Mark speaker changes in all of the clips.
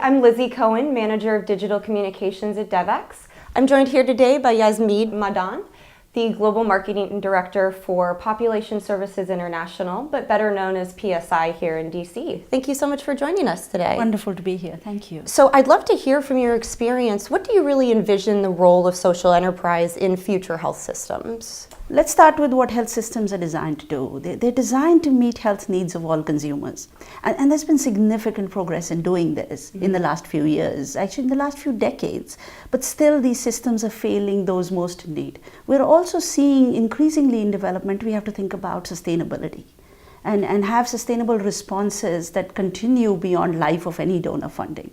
Speaker 1: I'm Lizzie Cohen, Manager of Digital Communications at Devex. I'm joined here today by Yasmin Madan, the Global Marketing Director for Population Services International, but better known as PSI here in DC. Thank you so much for joining us today.
Speaker 2: Wonderful to be here. Thank you.
Speaker 1: So I'd love to hear from your experience. What do you really envision the role of social enterprise in future health systems?
Speaker 2: Let's start with what health systems are designed to do. They're designed to meet health needs of all consumers. And there's been significant progress in doing this in the last few years, actually in the last few decades. But still, these systems are failing those most in need. We're also seeing increasingly in development, we have to think about sustainability and have sustainable responses that continue beyond life of any donor funding.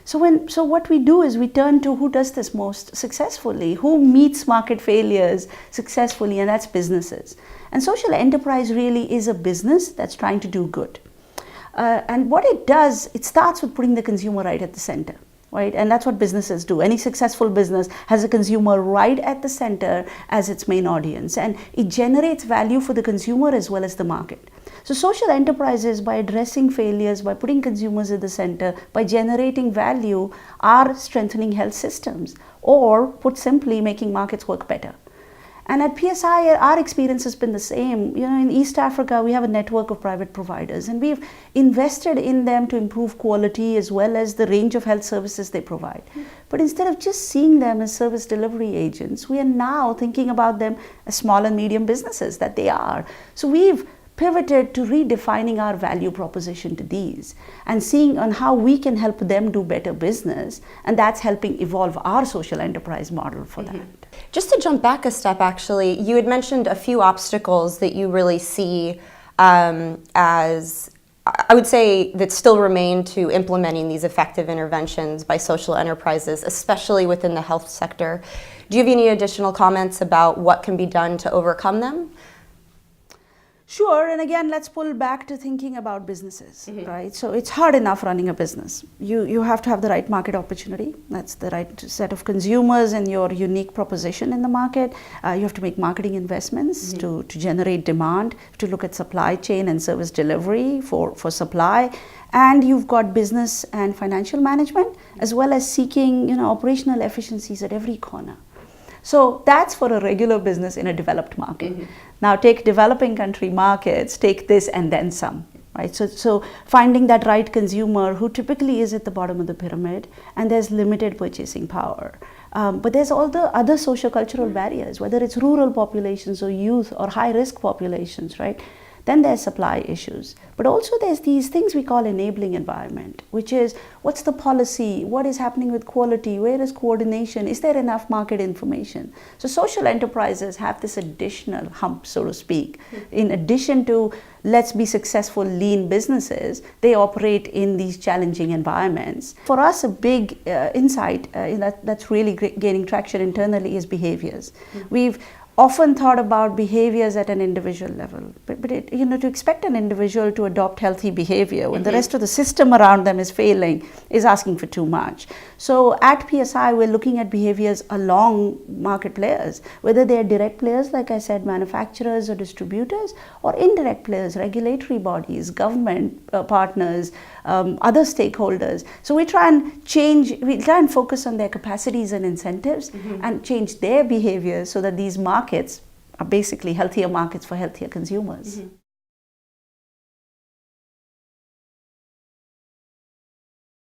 Speaker 2: So what we do is we turn to who does this most successfully, who meets market failures successfully, and that's businesses. And social enterprise really is a business that's trying to do good. And what it does, it starts with putting the consumer right at the center. Right? And that's what businesses do. Any successful business has a consumer right at the center as its main audience, and it generates value for the consumer as well as the market. So social enterprises, by addressing failures, by putting consumers at the center, by generating value, are strengthening health systems, or put simply, making markets work better. And at PSI, our experience has been the same. You know, in East Africa, we have a network of private providers, and we've invested in them to improve quality as well as the range of health services they provide. But instead of just seeing them as service delivery agents, we are now thinking about them as small and medium businesses that they are. So we've pivoted to redefining our value proposition to these and seeing on how we can help them do better business, and that's helping evolve our social enterprise model for that.
Speaker 1: Just to jump back a step, actually, you had mentioned a few obstacles that you really see as, I would say, that still remain to implementing these effective interventions by social enterprises, especially within the health sector. Do you have any additional comments about what can be done to overcome them?
Speaker 2: Sure, and again, let's pull back to thinking about businesses, right? So it's hard enough running a business. You have to have the right market opportunity. That's the right set of consumers and your unique proposition in the market. You have to make marketing investments to generate demand, to look at supply chain and service delivery for supply. And you've got business and financial management, as well as seeking, operational efficiencies at every corner. So that's for a regular business in a developed market. Now take developing country markets, take this and then some, right? So finding that right consumer who typically is at the bottom of the pyramid, and there's limited purchasing power. But there's all the other socio-cultural barriers, whether it's rural populations or youth or high-risk populations, right? Then there's supply issues. But also there's these things we call enabling environment, which is what's the policy, what is happening with quality, where is coordination, is there enough market information? So social enterprises have this additional hump, so to speak. In addition to let's be successful lean businesses, they operate in these challenging environments. For us, a big insight that's really gaining traction internally is behaviors. We've often thought about behaviors at an individual level, but to expect an individual to adopt healthy behavior when the rest of the system around them is failing is asking for too much. So at PSI, we're looking at behaviors along market players, whether they're direct players, like I said, manufacturers or distributors, or indirect players, regulatory bodies, government partners, other stakeholders. So we try and focus on their capacities and incentives and change their behaviors so that these markets are basically healthier markets for healthier consumers.